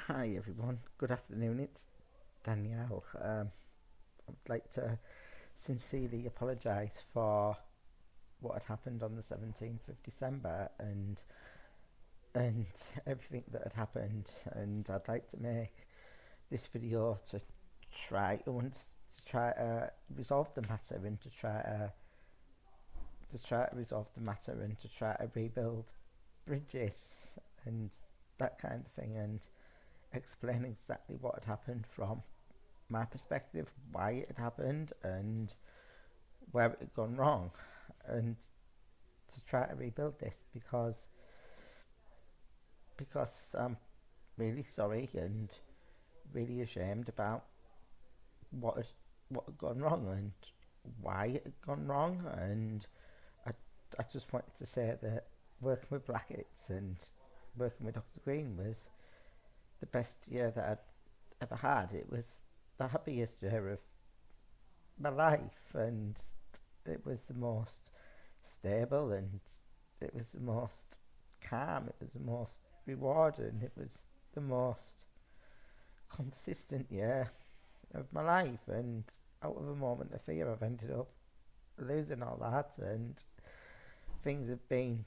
Hi everyone, good afternoon, it's Danielle. I'd like to sincerely apologise for what had happened on the 17th of December and everything that had happened, and I'd like to make this video to try to resolve the matter and to resolve the matter and to try to rebuild bridges and that kind of thing, and explain exactly what had happened from my perspective, why it had happened, and where it had gone wrong, and to try to rebuild this because I'm really sorry and really ashamed about what had, what had gone wrong and why it had gone wrong. And I, I just wanted to say that working with Blacketts and working with Dr. Green was the best year that I'd ever had. It was the happiest year of my life, and it was the most stable, and it was the most calm, it was the most rewarding, it was the most consistent year of my life. And out of a moment of fear, I've ended up losing all that, and things have been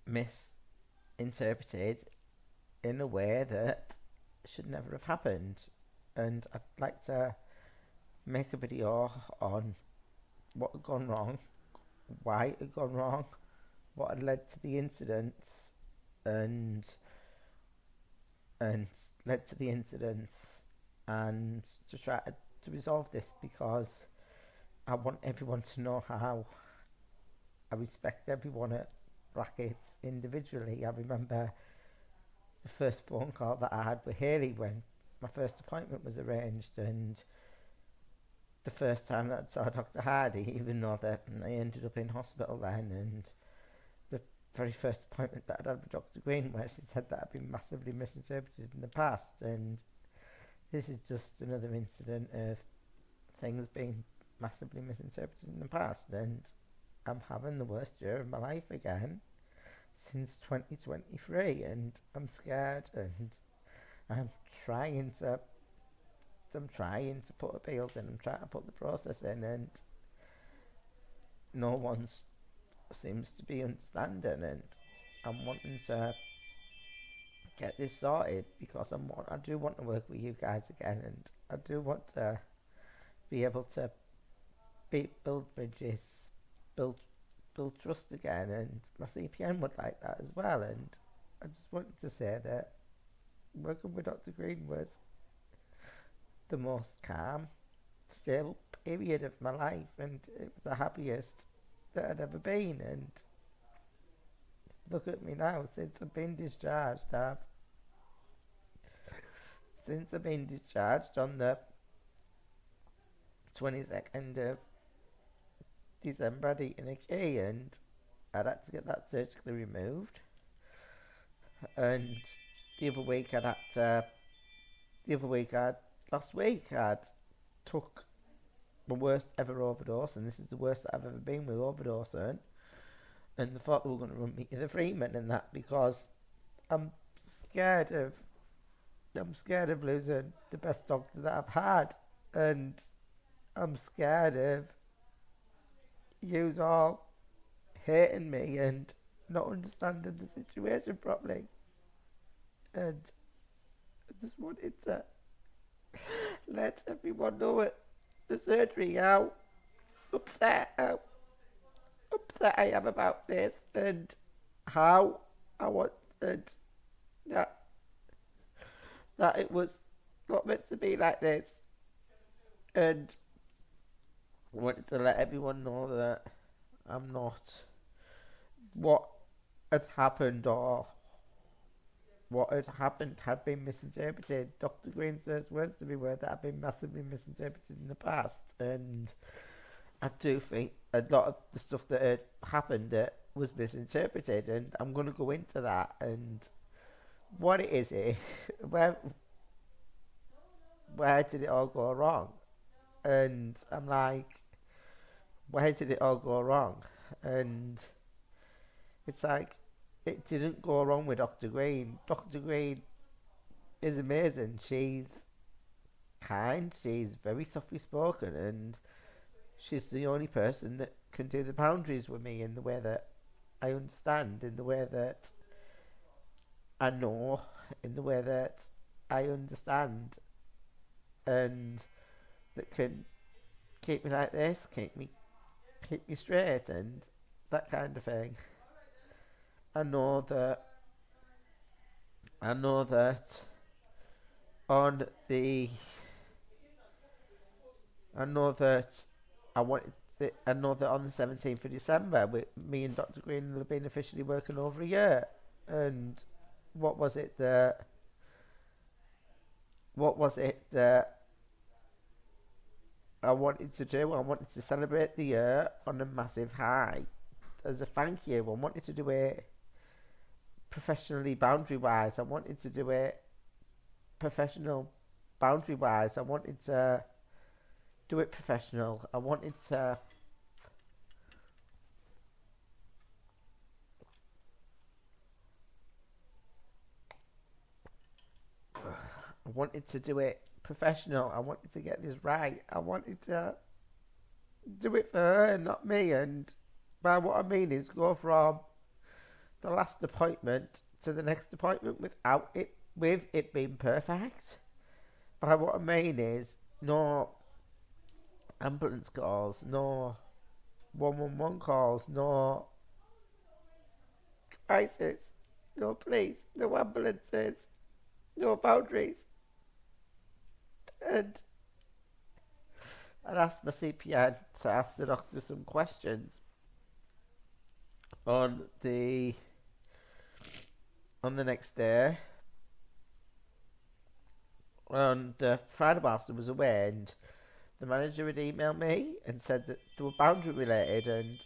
misinterpreted in a way that should never have happened. And I'd like to make a video on what had gone wrong, why it had gone wrong, what had led to the incidents, and and led to the incidents, and to try to resolve this, because I want everyone to know how I respect everyone at Blacketts individually. I remember the first phone call that I had with Haley when my first appointment was arranged, and the first time that I saw Dr. Hardy, even though that I ended up in hospital then, and the very first appointment that I'd had with Dr. Green, where she said that I'd been massively misinterpreted in the past, and this is just another incident of things being massively misinterpreted in the past, and I'm having the worst year of my life again since 2023, and I'm scared, and I'm trying to I'm trying to put appeals in, I'm trying to put the process in, and no one seems to be understanding, and I'm wanting to get this sorted because I do want to work with you guys again, and I do want to be able to build bridges, build build trust again, and my CPN would like that as well. And I just wanted to say that working with Dr. Green was the most calm, stable period of my life, and it was the happiest that I'd ever been. And look at me now, since I've been discharged on the 22nd of December, I'd eaten a key, and I'd had to get that surgically removed. And the other week I'd had to, the other week I'd last week I'd took my worst ever overdose, and this is the worst that I've ever been with overdosing. And they thought they were going to run me to the Freeman and that, because I'm scared of I'm scared of losing the best doctor that I've had, and I'm scared of yous all hating me and not understanding the situation properly. And I just wanted to let everyone know it, the surgery, how upset how upset I am about this, and how I wanted that that it was not meant to be like this. And I wanted to let everyone know that I'm not what had happened, or what had happened had been misinterpreted. Dr. Green says words to me were that have been massively misinterpreted in the past, and I do think a lot of the stuff that had happened that was misinterpreted, and I'm going to go into that and what it is. Where where did it all go wrong? And I'm like, where did it all go wrong? And it's like, it didn't go wrong with Dr. Green. Dr. Green is amazing. She's kind, she's very softly spoken, and she's the only person that can do the boundaries with me in the way that I understand, in the way that I know, in the way that I understand, and that can keep me like this, keep me straight, and that kind of thing. I know that I know that on the I know that I wanted. I know that on the 17th of December, me and Dr. Green will have been officially working over a year. And what was it that? What was it that I wanted to do? I wanted to celebrate the year on a massive high as a thank you. I wanted to do it professionally, boundary wise. I wanted to do it professional, boundary wise. I wanted to do it professional. I wanted to do it professional. I wanted to get this right. I wanted to do it for her, not me. And by what I mean is go from the last appointment to the next appointment with it being perfect. By what I mean is no ambulance calls, no 111 calls, no crisis, no police, no ambulances, no boundaries. And I'd asked my CPN to ask the doctor some questions on the next day. On the Friday whilst I was away, and the manager had emailed me and said that they were boundary related. And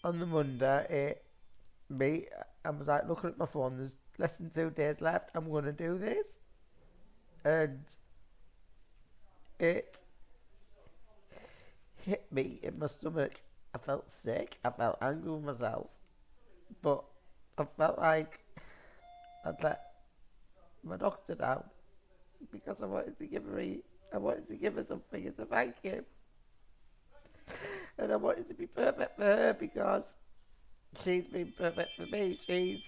on the Monday, I was like looking at my phone. There's less than 2 days left. I'm going to do this, and it hit me in my stomach. I felt sick. I felt angry with myself, but I felt like I'd let my doctor down because I wanted to give her something as a thank you, and I wanted to be perfect for her because she's been perfect for me. She's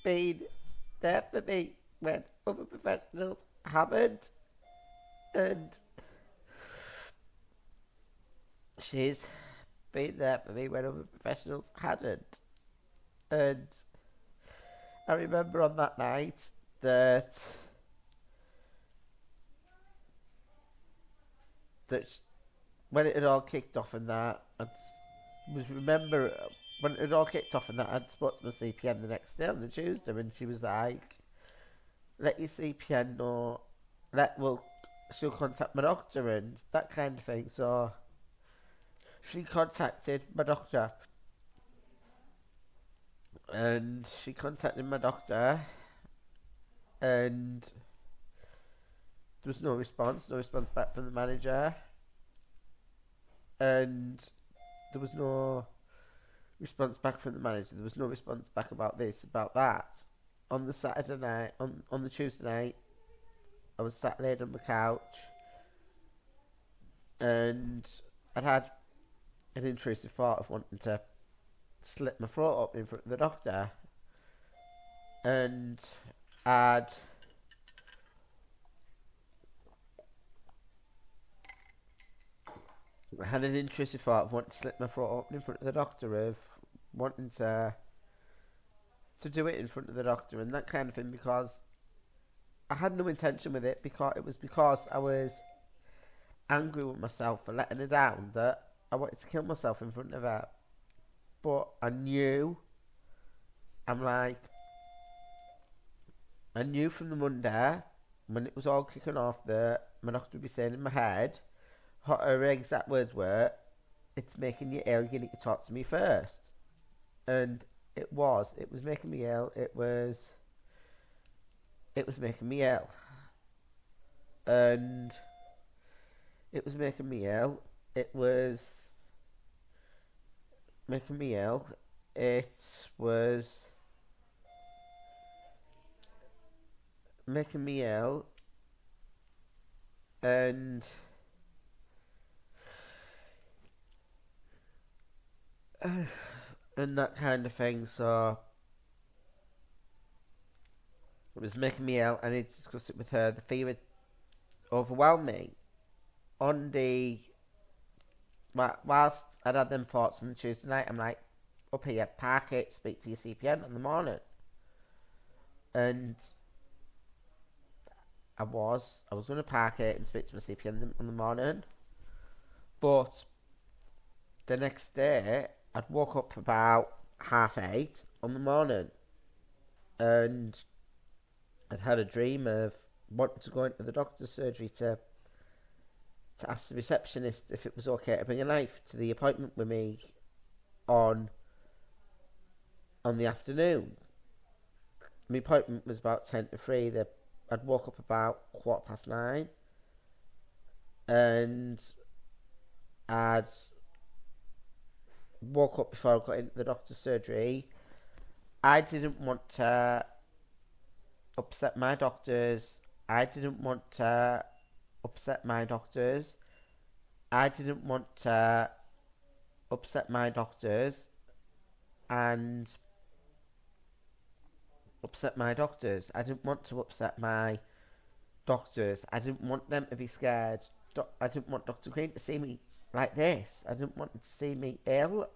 been there for me when other professionals haven't, and she's been there for me when other professionals hadn't. And I remember on that night that when it had all kicked off and that, I remember when it had all kicked off and that, I'd spoke to my CPN the next day on the Tuesday, and she was like, let your CPN know, she'll contact my doctor and that kind of thing. So she contacted my doctor, and and there was no response back from the manager, and there was no response back from the manager. There was no response back about this, about that. On the Saturday night, on the Tuesday night, I was sat laid on the couch, and I'd had an intrusive thought of wanting to slit my throat up in front of the doctor, and I'd had an intrusive thought of wanting to slit my throat open in front of the doctor, of wanting to do it in front of the doctor and that kind of thing, because I had no intention with it, because I was angry with myself for letting her down, that I wanted to kill myself in front of her. But I knew from the Monday when it was all kicking off that my doctor would be saying in my head, her exact words were, it's making you ill, you need to talk to me first. And it was making me ill, it was making me ill. And it was making me ill, it was making me ill, it was making me ill, and and that kind of thing. So it was making me ill. I need to discuss it with her. The fear overwhelmed me on the whilst I'd had them thoughts on the Tuesday night. I'm like, up here, park it, speak to your CPN in the morning, and I was going to park it and speak to my CPN in the morning, but the next day I'd woke up about 8:30 on the morning, and I'd had a dream of wanting to go into the doctor's surgery to ask the receptionist if it was okay to bring a knife to the appointment with me on the afternoon. My appointment was about 10 to 3. I'd woke up about 9:15, and I'd woke up before I got into the doctor's surgery. I didn't want to upset my doctors. I didn't want to upset my doctors. I didn't want to upset my doctors and upset my doctors. I didn't want to upset my doctors. I didn't want them to be scared. I didn't want Dr. Green to see me like this. I didn't want him to see me ill,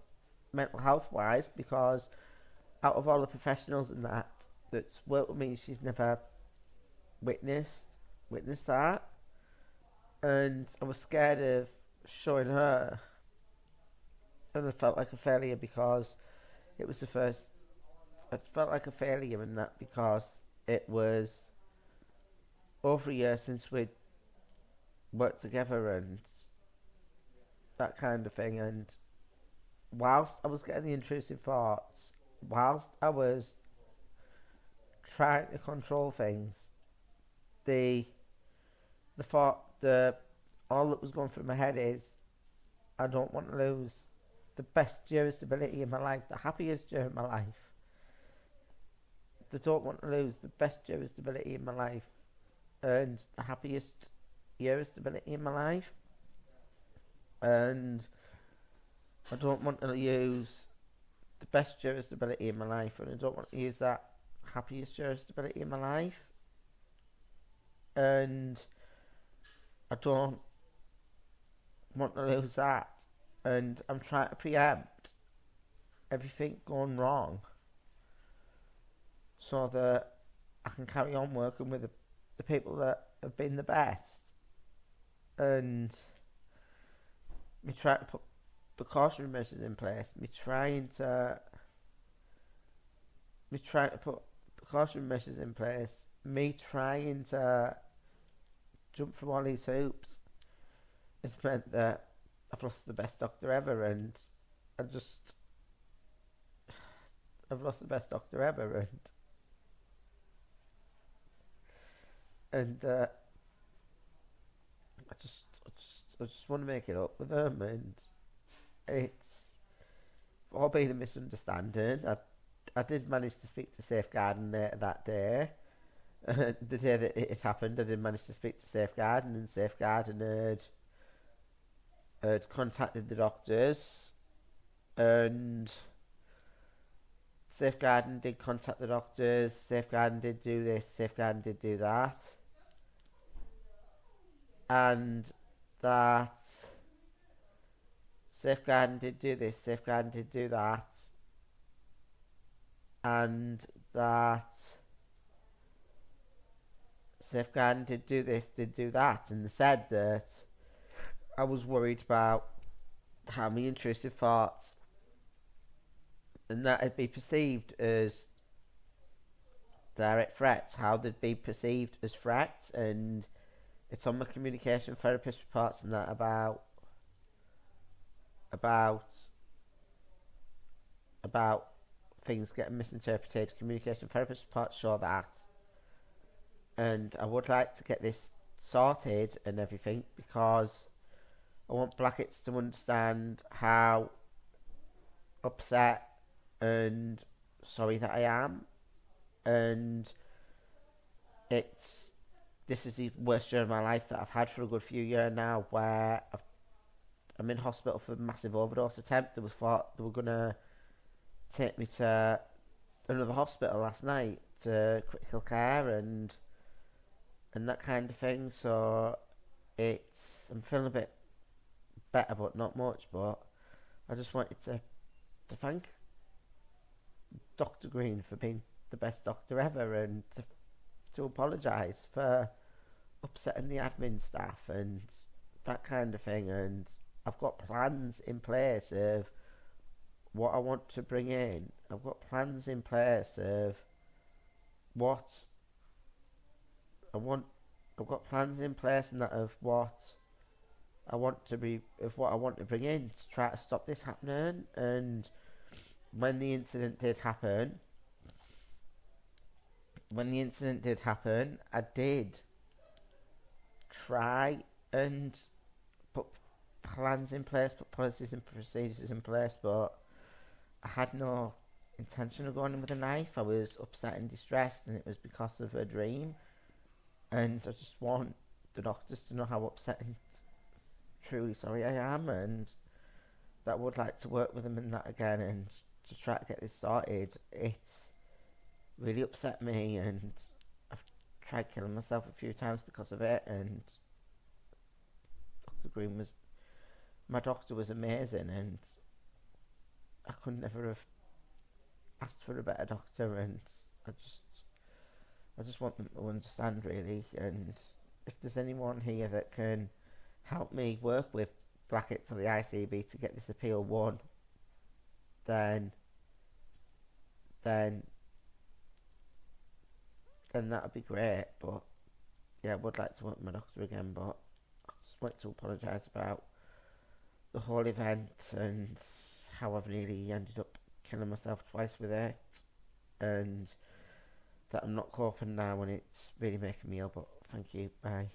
mental health wise, because out of all the professionals in that's worked with me, she's never witnessed that, and I was scared of showing her, and I felt like a failure because it was the first. I felt like a failure in that because it was over a year since we'd worked together and that kind of thing, and whilst I was getting the intrusive thoughts, whilst I was trying to control things, the thought, all that was going through my head is, I don't want to lose the best year of stability in my life, the happiest year of my life. I don't want to lose the best year of stability in my life and the happiest year of stability in my life. And I don't want to use the best year of stability in my life, and I don't want to use that happiest year of stability in my life. And I don't want to lose that. And I'm trying to preempt everything going wrong so that I can carry on working with the people that have been the best. And me trying to put precautionary measures in place. Me trying to put precautionary measures in place. Me trying to jump through all these hoops. It's meant that I've lost the best doctor ever, and I've lost the best doctor ever, and I just want to make it up with them, and it's all been a misunderstanding. I did manage to speak to Safeguarding later that day. The day that it happened, I did manage to speak to Safeguarding, and Safeguarding had contacted the doctors, and Safeguarding did contact the doctors. Safeguarding did do this. Safeguarding did do that, and that Safeguarding did do this. Safeguarding did do that, and that Safeguarding did do this, did do that, and they said that I was worried about how many intrusive thoughts, and that it'd be perceived as direct threats, how they'd be perceived as threats, and it's on my communication therapist reports and that about things getting misinterpreted. Communication therapist reports show that, and I would like to get this sorted and everything because I want Blacketts to understand how upset and sorry that I am, and it's this is the worst year of my life that I've had for a good few years now, where I'm in hospital for a massive overdose attempt. They was thought they were gonna take me to another hospital last night to critical care and that kind of thing. So I'm feeling a bit better, but not much. But I just wanted to thank Dr. Green for being the best doctor ever, and to apologise for upsetting the admin staff and that kind of thing. And I've got plans in place of what I want to bring in. I've got plans in place of what I want. I've got plans in place and that of what I want to be, of what I want to bring in to try to stop this happening. And when the incident did happen, I did try and put plans in place, put policies and procedures in place, but I had no intention of going in with a knife. I was upset and distressed, and it was because of a dream. And I just want the doctors to know how upset and truly sorry I am, and that I would like to work with them in that again and to try to get this sorted. It's really upset me, and I've tried killing myself a few times because of it. And Dr. Green was, my doctor was amazing, and I could never have asked for a better doctor. And I just want them to understand, really. And if there's anyone here that can help me work with Blacketts or the ICB to get this appeal won, then that would be great. But yeah, I would like to work with my doctor again, but I just want to apologise about the whole event and how I've nearly ended up killing myself twice with it, and that I'm not coping now, and it's really making me ill. But thank you, bye.